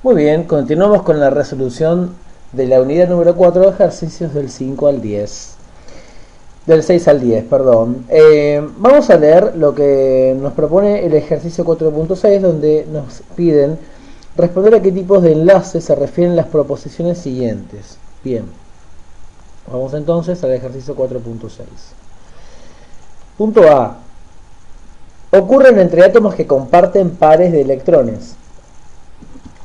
Muy bien, continuamos con la resolución de la unidad número 4, ejercicios del 5 al 10. Del 6 al 10, perdón. Vamos a leer lo que nos propone el ejercicio 4.6, donde nos piden responder a qué tipos de enlaces se refieren las proposiciones siguientes. Bien, vamos entonces al ejercicio 4.6. Punto A. Ocurren entre átomos que comparten pares de electrones.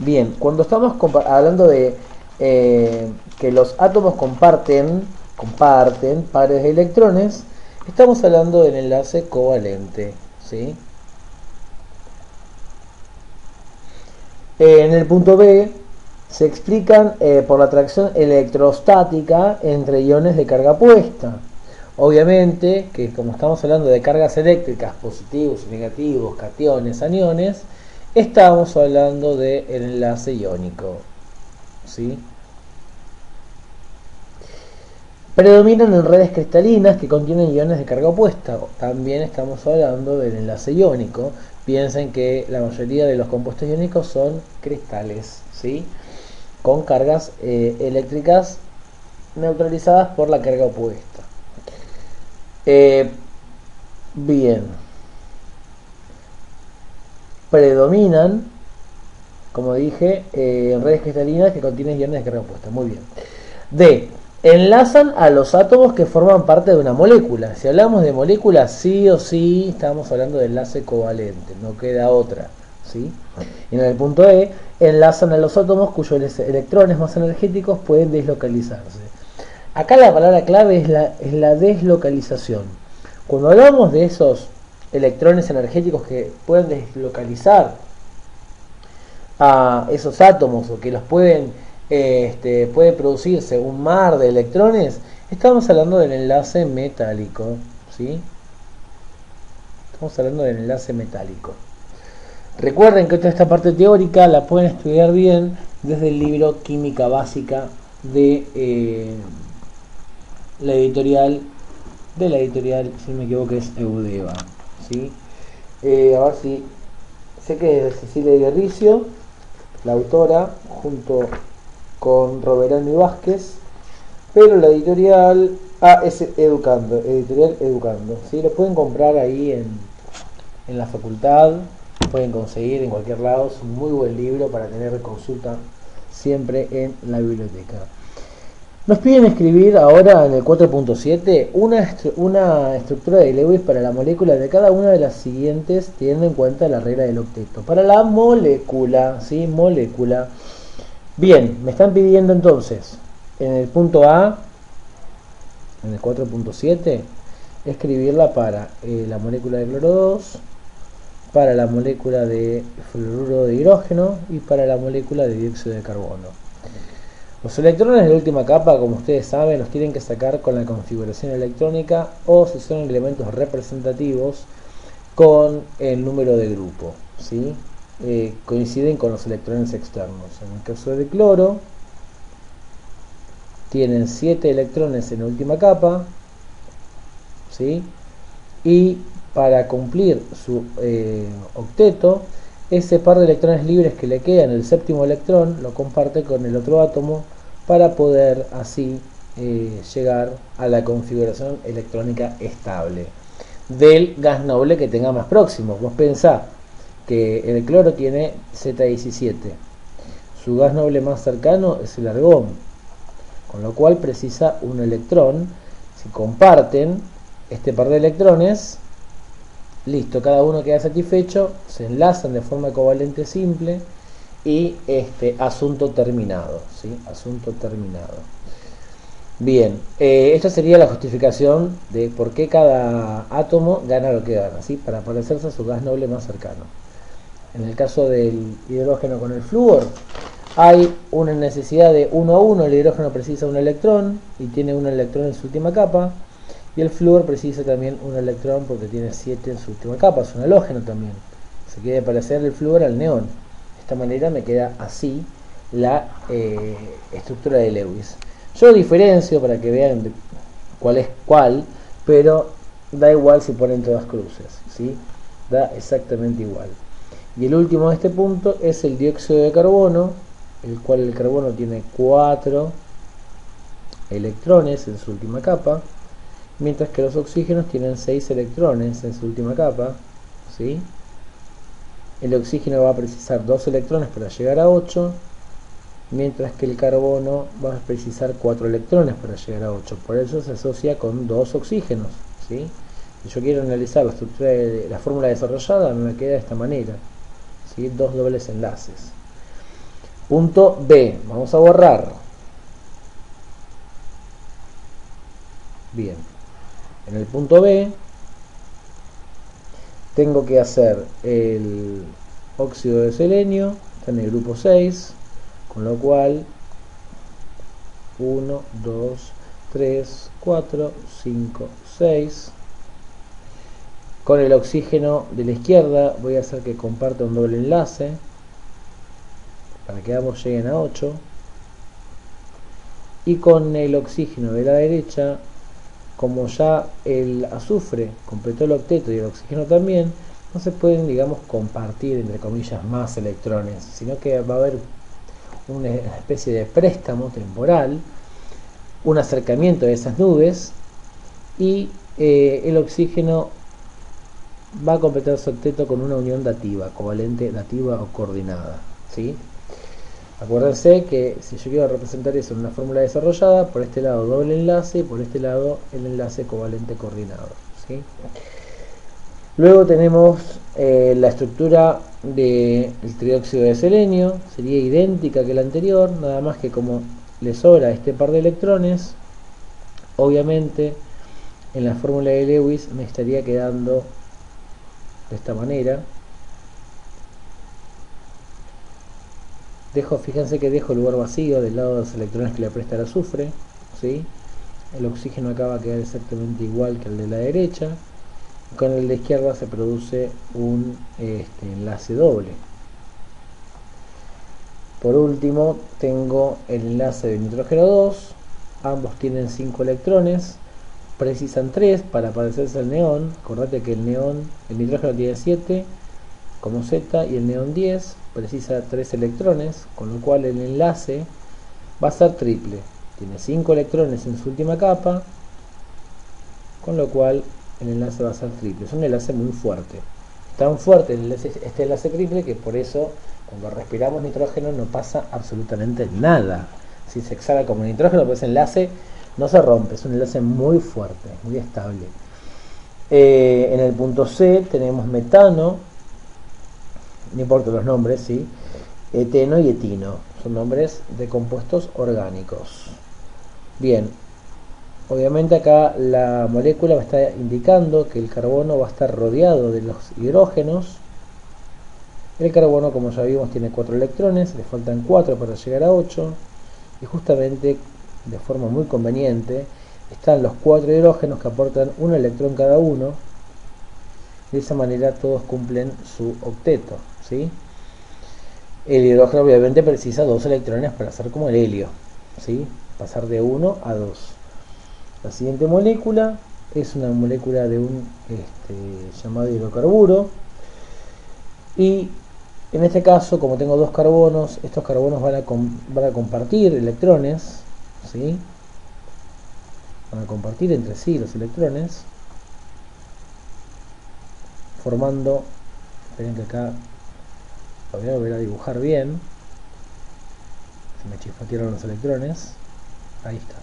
Bien, cuando estamos hablando de que los átomos comparten pares de electrones, estamos hablando del enlace covalente, ¿sí? En el punto B se explican por la atracción electrostática entre iones de carga opuesta. Obviamente que como estamos hablando de cargas eléctricas, positivos y negativos, cationes, aniones, estamos hablando del enlace iónico, ¿sí? Predominan en redes cristalinas que contienen iones de carga opuesta. También estamos hablando del enlace iónico. Piensen que la mayoría de los compuestos iónicos son cristales, ¿sí? Con cargas eléctricas neutralizadas por la carga opuesta. Bien. Predominan, como dije, en redes cristalinas que contienen iones de carga opuesta. Muy bien. D. Enlazan a los átomos que forman parte de una molécula. Si hablamos de moléculas, sí o sí estamos hablando de enlace covalente, no queda otra, ¿sí? Y en el punto E, enlazan a los átomos cuyos electrones más energéticos pueden deslocalizarse. Acá la palabra clave es la deslocalización. Cuando hablamos de esos electrones energéticos que pueden deslocalizar a esos átomos o que los puede producirse un mar de electrones, estamos hablando del enlace metálico, ¿sí? Estamos hablando del enlace metálico. Recuerden que toda esta parte teórica la pueden estudiar bien desde el libro Química Básica de la editorial, si no me equivoco, es Eudeva, ¿sí? A ver si sé que es Cecilia Guerricio, la autora, junto con Roberano y Vázquez, pero la editorial es editorial Educando, ¿sí? Lo pueden comprar ahí en la facultad, pueden conseguir en cualquier lado, es un muy buen libro para tener consulta siempre en la biblioteca. Nos piden escribir ahora en el 4.7 una estructura de Lewis para la molécula de cada una de las siguientes, teniendo en cuenta la regla del octeto. Para la molécula, ¿sí? Molécula. Bien, me están pidiendo entonces, en el punto A, en el 4.7, escribirla para la molécula de cloro 2, para la molécula de fluoruro de hidrógeno y para la molécula de dióxido de carbono. Los electrones de la última capa, como ustedes saben, los tienen que sacar con la configuración electrónica o si son elementos representativos con el número de grupo, ¿sí? Coinciden con los electrones externos. En el caso de cloro, tienen 7 electrones en la última capa, ¿sí? Y para cumplir su octeto, ese par de electrones libres que le quedan, el séptimo electrón, lo comparte con el otro átomo para poder así llegar a la configuración electrónica estable del gas noble que tenga más próximo. Vos pensá que el cloro tiene Z17, su gas noble más cercano es el argón, con lo cual precisa un electrón. Si comparten este par de electrones, listo, cada uno queda satisfecho, se enlazan de forma covalente simple y asunto terminado, ¿sí? Asunto terminado. Bien, esta sería la justificación de por qué cada átomo gana lo que gana, ¿sí? Para parecerse a su gas noble más cercano. En el caso del hidrógeno con el flúor, hay una necesidad de 1 a 1, el hidrógeno precisa un electrón y tiene un electrón en su última capa, y el flúor precisa también un electrón porque tiene 7 en su última capa, es un halógeno también. Se quiere parecer el flúor al neón. De esta manera me queda así la estructura de Lewis. Yo diferencio para que vean cuál es cuál, pero da igual si ponen todas cruces, ¿sí? Da exactamente igual. Y el último de este punto es el dióxido de carbono, el cual el carbono tiene 4 electrones en su última capa, mientras que los oxígenos tienen 6 electrones en su última capa, ¿sí? El oxígeno va a precisar 2 electrones para llegar a 8, mientras que el carbono va a precisar 4 electrones para llegar a 8. Por eso se asocia con 2 oxígenos, ¿sí? Si yo quiero analizar la estructura de la fórmula desarrollada, me queda de esta manera, ¿sí? 2 dobles enlaces. Punto B, vamos a borrar. Bien, en el punto B tengo que hacer el óxido de selenio, está en el grupo 6, con lo cual 1, 2, 3, 4, 5, 6. Con el oxígeno de la izquierda voy a hacer que comparta un doble enlace para que ambos lleguen a 8. Y con el oxígeno de la derecha, como ya el azufre completó el octeto y el oxígeno también, no se pueden, digamos, compartir, entre comillas, más electrones, sino que va a haber una especie de préstamo temporal, un acercamiento de esas nubes, y el oxígeno va a completar su octeto con una unión dativa, covalente dativa o coordinada, ¿sí? Acuérdense que si yo quiero representar eso en una fórmula desarrollada, por este lado doble enlace y por este lado el enlace covalente coordinado, ¿sí? Luego tenemos la estructura del trióxido de selenio, sería idéntica que la anterior, nada más que como le sobra este par de electrones, obviamente en la fórmula de Lewis me estaría quedando de esta manera. Fíjense que dejo el lugar vacío del lado de los electrones que le presta el azufre, ¿sí? El oxígeno acá va a quedar exactamente igual que el de la derecha. Con el de izquierda se produce un enlace doble. Por último tengo el enlace de nitrógeno 2, ambos tienen 5 electrones, precisan 3 para parecerse al neón. Acordate que el nitrógeno tiene 7 como Z y el neón 10, precisa 3 electrones, con lo cual el enlace va a ser triple. Tiene 5 electrones en su última capa, con lo cual el enlace va a ser triple. Es un enlace muy fuerte. Tan fuerte este enlace triple que por eso cuando respiramos nitrógeno no pasa absolutamente nada. Si se exhala como nitrógeno, pues el enlace no se rompe. Es un enlace muy fuerte, muy estable. En el punto C tenemos metano, no importa los nombres, ¿sí? Eteno y etino, son nombres de compuestos orgánicos. Bien, obviamente acá la molécula me está indicando que el carbono va a estar rodeado de los hidrógenos. El carbono, como ya vimos, tiene 4 electrones, le faltan 4 para llegar a 8, y justamente de forma muy conveniente están los 4 hidrógenos que aportan un electrón cada uno. De esa manera todos cumplen su octeto, ¿sí? El hidrógeno obviamente precisa 2 electrones para ser como el helio, ¿sí? Pasar de 1 a 2. La siguiente molécula es una molécula de un llamado hidrocarburo, y en este caso, como tengo 2 carbonos, estos carbonos van a compartir electrones, ¿sí? Van a compartir entre sí los electrones, formando, esperen que acá lo voy a volver a dibujar bien, se me chispatearon los electrones, ahí está.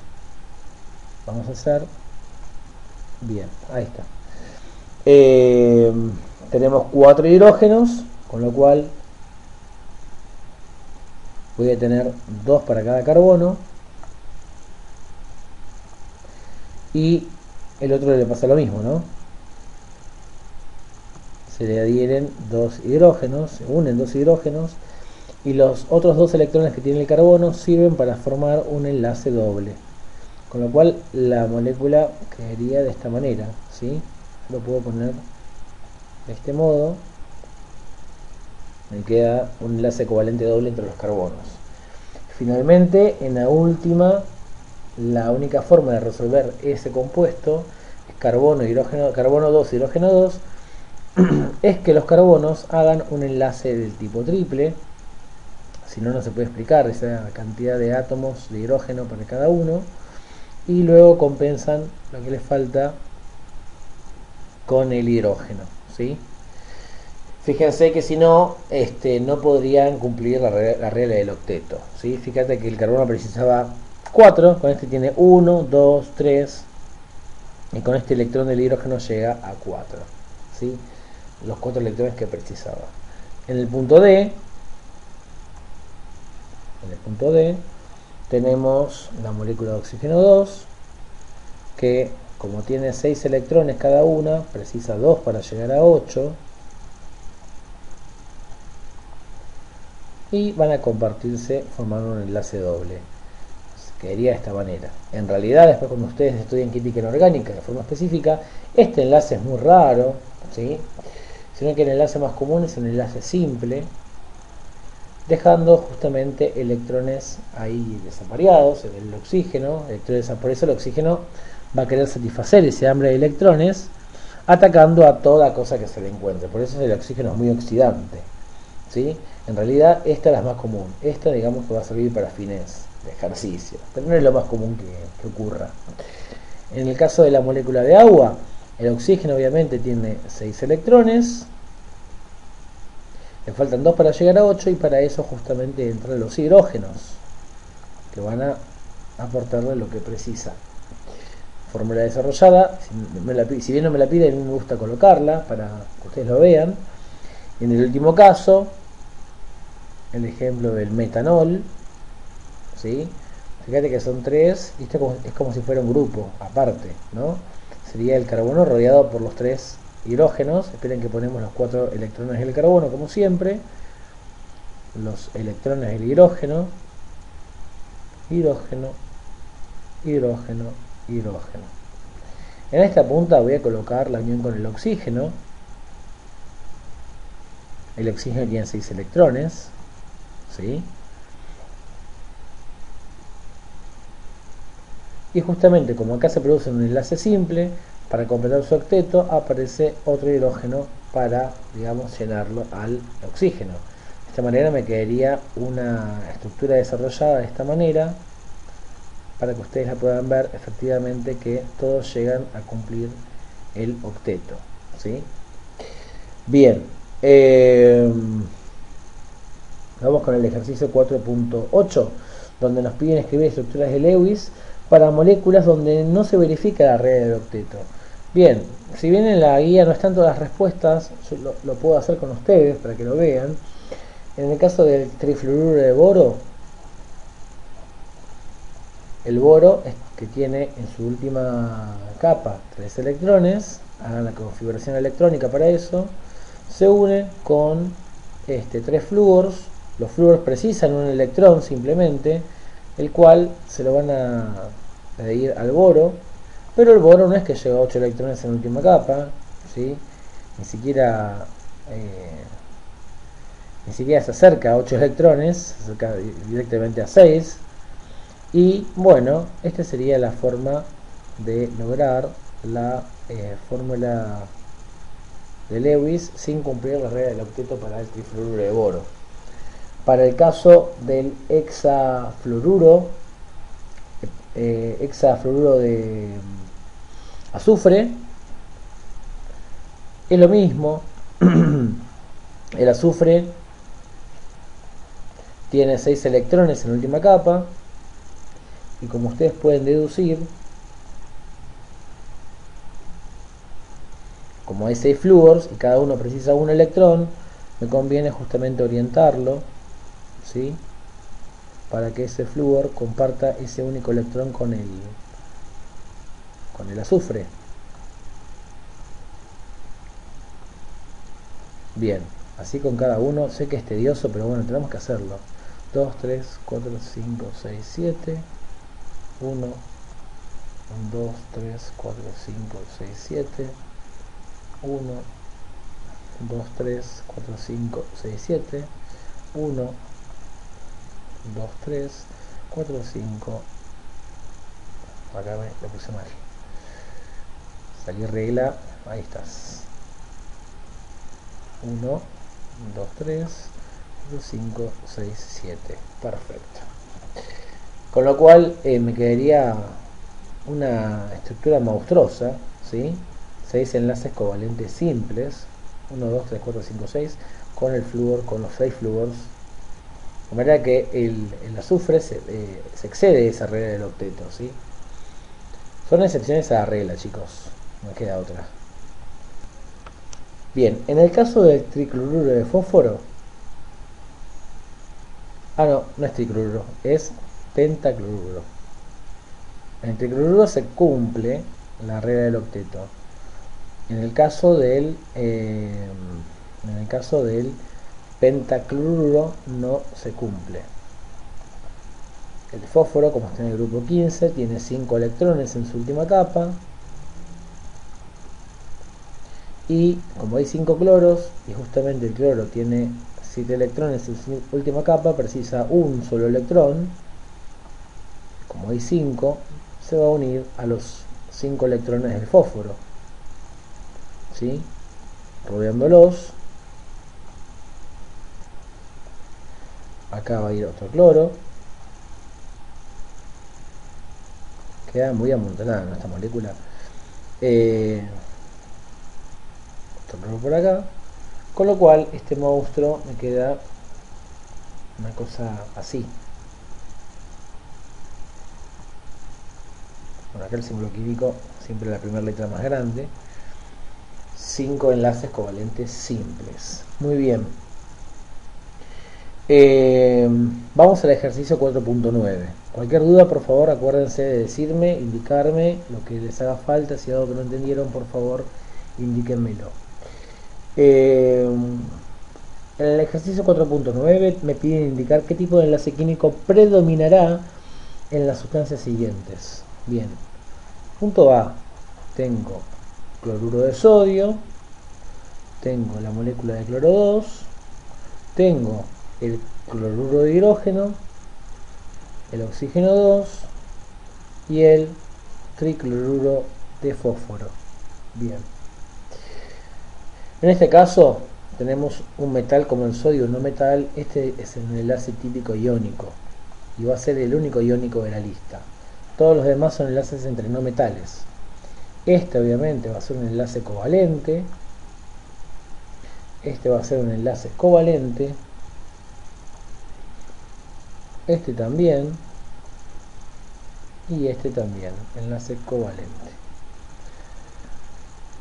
Vamos a hacer bien, ahí está. Tenemos 4 hidrógenos, con lo cual voy a tener 2 para cada carbono, y el otro le pasa lo mismo, ¿no? Se le adhieren 2 hidrógenos, se unen 2 hidrógenos, y los otros 2 electrones que tiene el carbono sirven para formar un enlace doble, con lo cual la molécula quedaría de esta manera, ¿sí? Lo puedo poner de este modo, me queda un enlace covalente doble entre los carbonos. Finalmente, en la última, la única forma de resolver ese compuesto es carbono 2, hidrógeno 2, es que los carbonos hagan un enlace del tipo triple, si no, no se puede explicar esa cantidad de átomos de hidrógeno para cada uno, y luego compensan lo que les falta con el hidrógeno, ¿sí? Fíjense que si no, no podrían cumplir la regla del octeto, ¿sí? Fíjate que el carbono precisaba 4, con este tiene 1, 2, 3, y con este electrón del hidrógeno llega a 4, ¿sí? Los 4 electrones que precisaba. En el punto D, tenemos la molécula de oxígeno 2, que como tiene 6 electrones cada una, precisa 2 para llegar a 8, y van a compartirse formando un enlace doble. Quedaría de esta manera. En realidad, después cuando ustedes estudian química inorgánica de forma específica, este enlace es muy raro, ¿sí? Sino que el enlace más común es un enlace simple, dejando justamente electrones ahí desapareados en el oxígeno. Por eso el oxígeno va a querer satisfacer ese hambre de electrones, atacando a toda cosa que se le encuentre. Por eso el oxígeno es muy oxidante, ¿sí? En realidad esta es la más común. Esta, digamos, que va a servir para fines de ejercicio, pero no es lo más común que ocurra. En el caso de la molécula de agua, el oxígeno obviamente tiene 6 electrones, le faltan 2 para llegar a 8, y para eso justamente entran los hidrógenos, que van a aportarle lo que precisa. Fórmula desarrollada, si bien no me la pide, a mí me gusta colocarla para que ustedes lo vean. En el último caso, el ejemplo del metanol, ¿sí? Fíjate que son 3, y esto es como si fuera un grupo aparte, ¿no? Sería el carbono rodeado por los 3 hidrógenos. Esperen que ponemos los 4 electrones del carbono como siempre, los electrones del hidrógeno, hidrógeno, hidrógeno, hidrógeno. En esta punta voy a colocar la unión con el oxígeno. El oxígeno tiene 6 electrones, ¿sí? Y justamente como acá se produce un enlace simple, para completar su octeto aparece otro hidrógeno para, digamos, llenarlo al oxígeno. De esta manera me quedaría una estructura desarrollada de esta manera, para que ustedes la puedan ver efectivamente que todos llegan a cumplir el octeto, ¿sí? Bien, vamos con el ejercicio 4.8, donde nos piden escribir estructuras de Lewis para moléculas donde no se verifica la regla del octeto. Bien, si bien en la guía no están todas las respuestas, yo lo puedo hacer con ustedes para que lo vean. En el caso del trifluoruro de boro, el boro que tiene en su última capa 3 electrones, hagan la configuración electrónica para eso, se une con 3 flúoros. Los flúoros precisan un electrón simplemente, el cual se lo van a pedir al boro, pero el boro no es que lleva 8 electrones en la última capa, ¿sí? Ni siquiera se acerca a 8 electrones, se acerca directamente a 6. Y bueno, esta sería la forma de lograr la fórmula de Lewis sin cumplir la regla del octeto para el trifluoruro de boro. Para el caso del hexafluoruro de azufre, es lo mismo. El azufre tiene 6 electrones en la última capa, y como ustedes pueden deducir, como hay 6 flúoros y cada uno precisa un electrón, me conviene justamente orientarlo, ¿sí? Para que ese flúor comparta ese único electrón con el azufre. Bien, así con cada uno. Sé que es tedioso, pero bueno, tenemos que hacerlo. 2, 3, 4, 5, 6, 7. 1, 2, 3, 4, 5, 6, 7. 1, 2, 3, 4, 5, 6, 7. 1, 2, 3, 4, 5. Acá me puse mal. Salí regla. Ahí estás. 1, 2, 3, 5, 6, 7. Perfecto. Con lo cual me quedaría una estructura monstruosa, ¿sí? 6 enlaces covalentes simples, 1, 2, 3, 4, 5, 6, con el flúor, con los 6 flúors. De manera que el azufre se excede esa regla del octeto, ¿sí? Son excepciones a la regla, chicos, no queda otra. Bien, en el caso del tricloruro de fósforo, no, no es tricloruro, es pentacloruro. En el tricloruro se cumple la regla del octeto. En el caso del pentacloruro no se cumple. El fósforo, como está en el grupo 15, tiene 5 electrones en su última capa. Y como hay 5 cloros, y justamente el cloro tiene 7 electrones en su última capa, precisa un solo electrón. Como hay 5, se va a unir a los 5 electrones del fósforo, ¿sí? Rodeándolos. Acá va a ir otro cloro. Queda muy amontonada nuestra molécula. Otro cloro por acá. Con lo cual este monstruo me queda una cosa así. Bueno, acá el símbolo químico, siempre la primera letra más grande. 5 enlaces covalentes simples. Muy bien. Vamos al ejercicio 4.9. Cualquier duda, por favor, acuérdense de decirme, indicarme lo que les haga falta. Si hay algo que no entendieron, por favor, indíquenmelo. En el ejercicio 4.9 me piden indicar qué tipo de enlace químico predominará en las sustancias siguientes. Bien. Punto A. Tengo cloruro de sodio. Tengo la molécula de cloro 2. Tengo el cloruro de hidrógeno, el oxígeno 2 y el tricloruro de fósforo. Bien. En este caso tenemos un metal como el sodio no metal. Este es el enlace típico iónico y va a ser el único iónico de la lista. Todos los demás son enlaces entre no metales. Este obviamente va a ser un enlace covalente. Este va a ser un enlace covalente. Este también. Y este también, enlace covalente.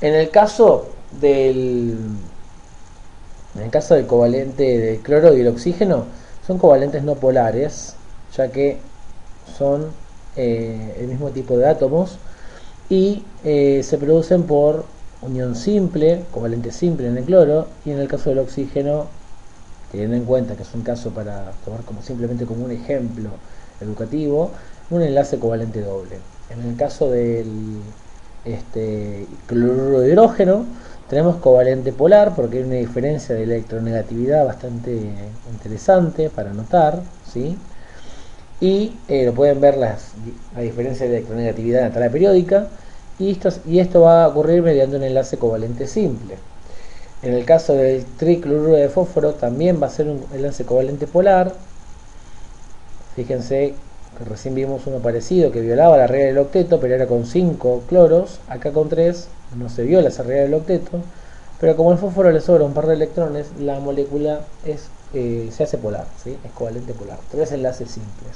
En el caso del covalente del cloro y el oxígeno, son covalentes no polares, ya que son el mismo tipo de átomos y se producen por unión simple, covalente simple en el cloro, y en el caso del oxígeno, teniendo en cuenta que es un caso para tomar simplemente como un ejemplo educativo, un enlace covalente doble. En el caso del cloruro de hidrógeno tenemos covalente polar porque hay una diferencia de electronegatividad bastante interesante para notar, ¿sí? Y lo pueden ver la diferencia de electronegatividad en la tabla periódica, y esto va a ocurrir mediante un enlace covalente simple. En el caso del tricloruro de fósforo también va a ser un enlace covalente polar. Fíjense que recién vimos uno parecido que violaba la regla del octeto, pero era con 5 cloros. Acá con 3 no se viola esa regla del octeto, pero como al fósforo le sobra un par de electrones, la molécula se hace polar, ¿sí? Es covalente polar. 3 enlaces simples.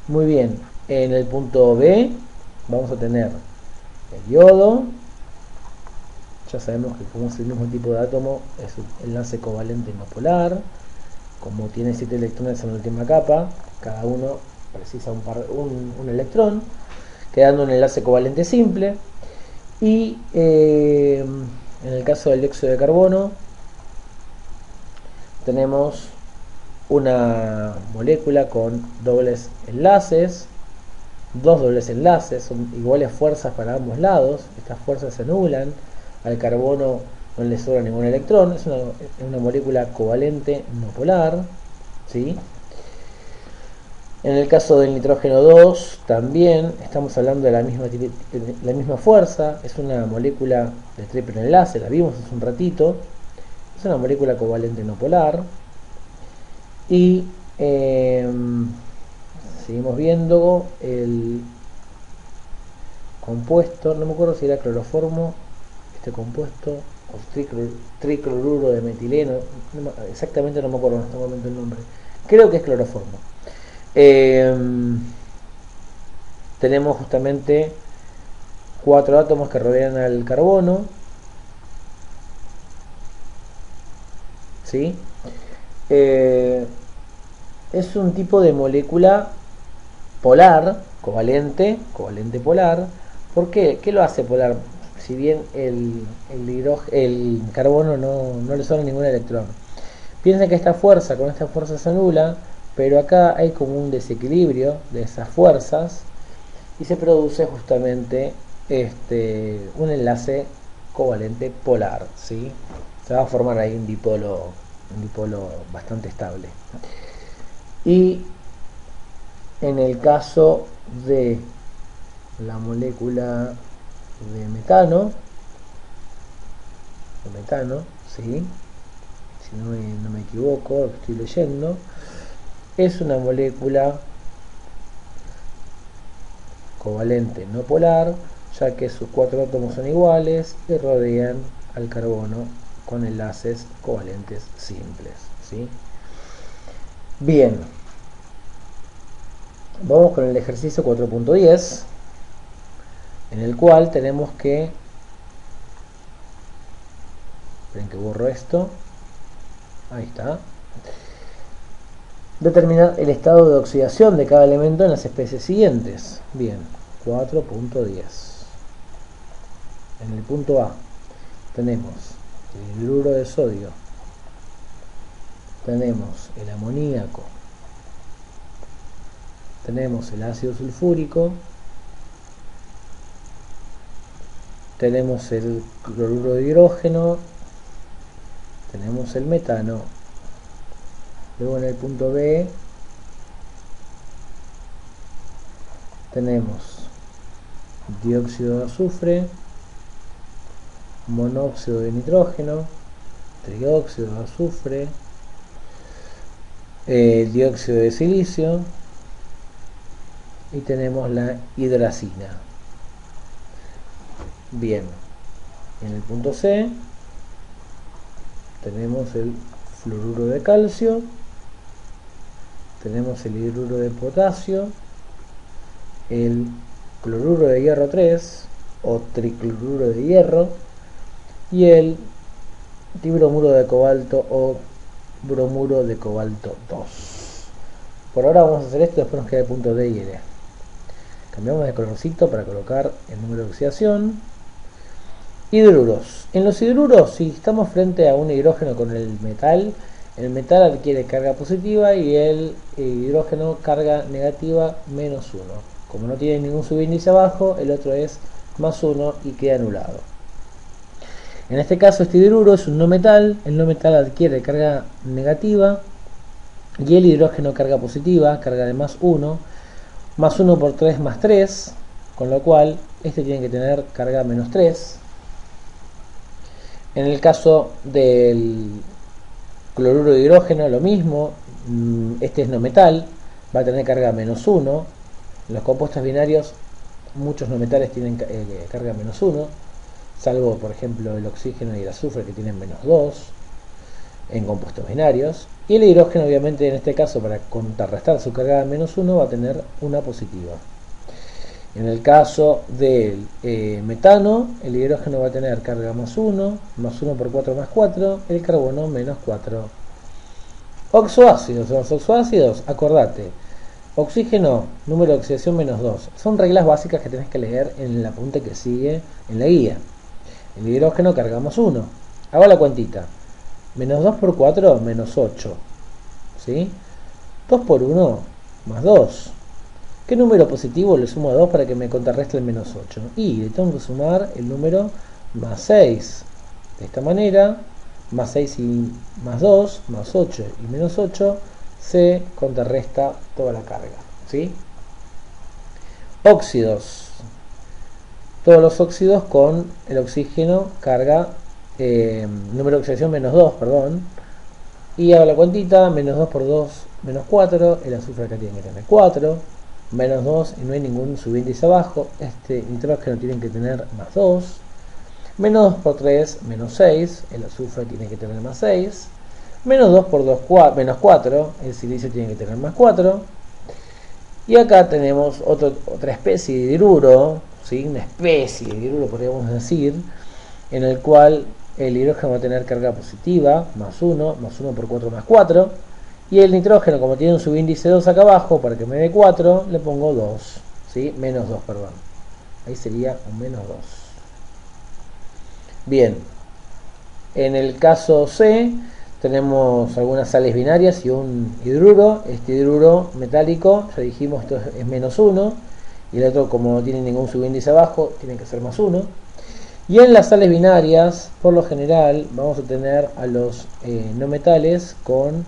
Muy bien, en el punto B vamos a tener el yodo. Ya sabemos que como es el mismo tipo de átomo, es un enlace covalente no polar. Como tiene 7 electrones en la última capa, cada uno precisa un electrón, quedando un enlace covalente simple. Y en el caso del dióxido de carbono, tenemos una molécula con dobles enlaces, dos dobles enlaces, son iguales fuerzas para ambos lados. Estas fuerzas se anulan, al carbono no le sobra ningún electrón, es una molécula covalente no polar, ¿sí? En el caso del nitrógeno 2 también estamos hablando de la misma fuerza, es una molécula de triple enlace, la vimos hace un ratito, es una molécula covalente no polar. Y seguimos viendo el compuesto, no me acuerdo si era cloroformo, este compuesto, o tricloruro de metileno, exactamente no me acuerdo en este momento el nombre, creo que es cloroformo. Tenemos justamente 4 átomos que rodean al carbono, ¿sí? Es un tipo de molécula polar, covalente polar. ¿Por qué? ¿Qué lo hace polar? Si bien el carbono no le suena ningún electrón. Piensen que esta fuerza con esta fuerza se anula, pero acá hay como un desequilibrio de esas fuerzas y se produce justamente un enlace covalente polar, ¿sí? Se va a formar ahí un dipolo bastante estable. Y en el caso de la molécula de metano, ¿sí? Si no me equivoco, lo que estoy leyendo, es una molécula covalente no polar, ya que sus 4 átomos son iguales y rodean al carbono con enlaces covalentes simples, ¿sí? Bien, vamos con el ejercicio 4.10, en el cual tenemos que, esperen que borro esto, ahí está, determinar el estado de oxidación de cada elemento en las especies siguientes. Bien, 4.10. En el punto A tenemos el hidruro de sodio, tenemos el amoníaco, tenemos el ácido sulfúrico, tenemos el cloruro de hidrógeno, tenemos el metano. Luego en el punto B tenemos dióxido de azufre, monóxido de nitrógeno, trióxido de azufre, dióxido de silicio y tenemos la hidracina. Bien, en el punto C tenemos el fluoruro de calcio, tenemos el hidruro de potasio, el cloruro de hierro 3 o tricloruro de hierro y el dibromuro de cobalto o bromuro de cobalto 2. Por ahora vamos a hacer esto, después nos queda el punto D y E. Cambiamos de colorcito para colocar el número de oxidación. Hidruros. En los hidruros, si estamos frente a un hidrógeno con el metal adquiere carga positiva y el hidrógeno carga negativa menos 1. Como no tiene ningún subíndice abajo, el otro es más 1 y queda anulado. En este caso este hidruro es un no metal, el no metal adquiere carga negativa y el hidrógeno carga positiva, carga de más 1 por 3 más 3, con lo cual este tiene que tener carga menos 3. En el caso del cloruro de hidrógeno lo mismo, este es no metal, va a tener carga menos 1. En los compuestos binarios muchos no metales tienen carga menos 1, salvo por ejemplo el oxígeno y el azufre que tienen menos 2 en compuestos binarios, y el hidrógeno obviamente en este caso para contrarrestar su carga de menos 1 va a tener una positiva. En el caso del metano, el hidrógeno va a tener carga más 1 por 4 más 4, el carbono menos 4. Oxoácidos, los oxoácidos, acordate, oxígeno, número de oxidación menos 2. Son reglas básicas que tenés que leer en el apunte que sigue en la guía. El hidrógeno carga más 1. Hago la cuentita. Menos 2 por 4, menos 8. ¿Sí? 2 por 1, más 2. ¿Qué número positivo le sumo a 2 para que me contrarreste el menos 8? Y le tengo que sumar el número más 6. De esta manera, más 6 y más 2, más 8 y menos 8, se contrarresta toda la carga. ¿Sí? Óxidos. Todos los óxidos con el oxígeno carga, número de oxidación menos 2, perdón. Y hago la cuentita, menos 2 por 2, menos 4, el azufre acá tiene que tener 4, menos 2 y no hay ningún subíndice abajo, este nitrógeno tiene que tener más 2, menos 2 por 3, menos 6, el azufre tiene que tener más 6, menos 2 por 2, menos 4, el silicio tiene que tener más 4, y acá tenemos otra especie de hidruro, ¿sí? Una especie de hidruro podríamos decir, en el cual el hidrógeno va a tener carga positiva, más 1 por 4 más 4, y el nitrógeno, como tiene un subíndice 2 acá abajo, para que me dé 4, le pongo 2, ¿sí? Menos 2, perdón. Ahí sería un menos 2. Bien, en el caso C, tenemos algunas sales binarias y un hidruro. Este hidruro metálico, ya dijimos, esto es menos 1, y el otro, como no tiene ningún subíndice abajo, tiene que ser más 1. Y en las sales binarias, por lo general, vamos a tener a los no metales con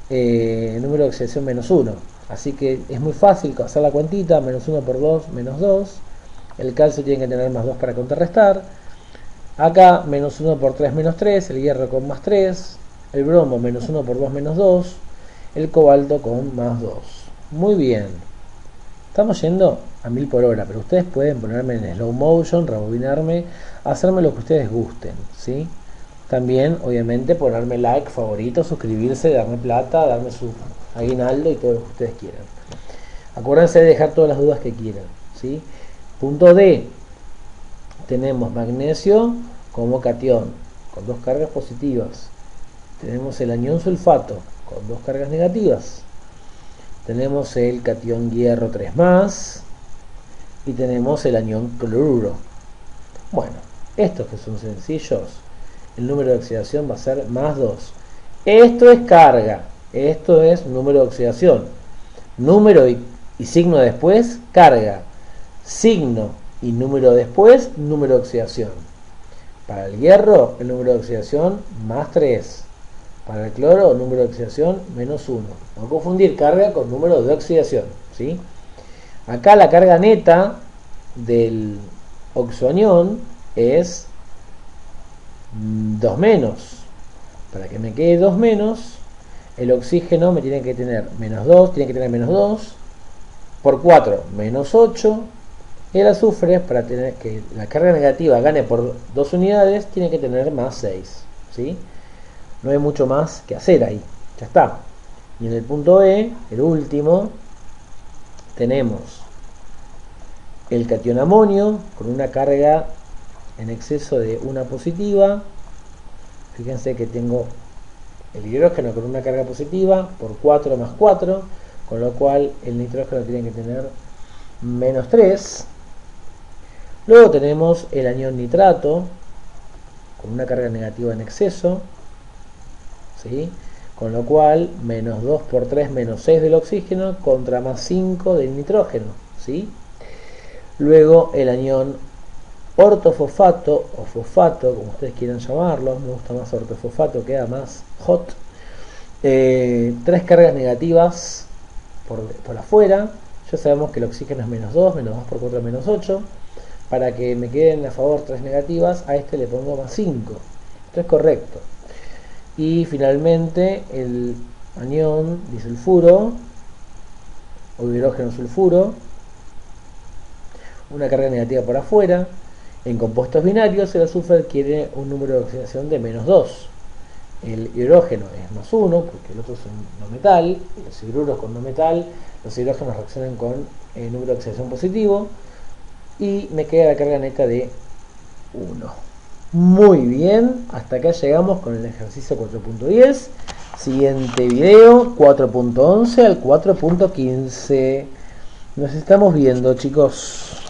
número de oxidación menos 1. Así que es muy fácil hacer la cuentita, menos 1 por 2, menos 2. El calcio tiene que tener más 2 para contrarrestar. Acá, menos 1 por 3, menos 3. El hierro con más 3. El bromo, menos 1 por 2, menos 2. El cobalto con más 2. Muy bien. Estamos yendo a 1000 por hora, pero ustedes pueden ponerme en slow motion, rebobinarme, hacerme lo que ustedes gusten, ¿sí? También, obviamente, ponerme like, favorito, suscribirse, darme plata, darme su aguinaldo y todo lo que ustedes quieran. Acuérdense de dejar todas las dudas que quieran, ¿sí? Punto D. Tenemos magnesio como catión, con 2 cargas positivas. Tenemos el anión sulfato, con 2 cargas negativas. Tenemos el catión hierro 3+, y tenemos el anión cloruro. Bueno, estos que son sencillos, el número de oxidación va a ser más 2. Esto es carga, esto es número de oxidación. Número y signo después, carga. Signo y número después, número de oxidación. Para el hierro, el número de oxidación más 3. Para el cloro, número de oxidación menos 1. No confundir carga con número de oxidación, ¿sí? Acá la carga neta del oxoanión es 2-. Para que me quede 2-, el oxígeno me tiene que tener menos 2, tiene que tener menos 2, por 4, menos 8. Y el azufre, para tener que la carga negativa gane por 2 unidades, tiene que tener más 6, ¿sí? No hay mucho más que hacer ahí, ya está. Y en el punto E, el último, tenemos el catión amonio con una carga en exceso de 1 positiva. Fíjense que tengo el hidrógeno con una carga positiva por 4 más 4, con lo cual el nitrógeno tiene que tener menos 3. Luego tenemos el anión nitrato con una carga negativa en exceso, ¿sí? Con lo cual, menos 2 por 3, menos 6 del oxígeno contra más 5 del nitrógeno, ¿sí? Luego el anión ortofosfato o fosfato, como ustedes quieran llamarlo, me gusta más ortofosfato, queda más hot. 3 cargas negativas por afuera. Ya sabemos que el oxígeno es menos 2 por 4 menos 8. Para que me queden a favor 3 negativas, a este le pongo más 5. Esto es correcto. Y finalmente el anión disulfuro o hidrógeno sulfuro, una carga negativa por afuera. En compuestos binarios el azufre adquiere un número de oxidación de menos 2. El hidrógeno es más 1 porque el otro es un no metal. Los hidruros con no metal, los hidrógenos reaccionan con el número de oxidación positivo y me queda la carga neta de 1. Muy bien, hasta acá llegamos con el ejercicio 4.10. Siguiente video 4.11 al 4.15. Nos estamos viendo, chicos.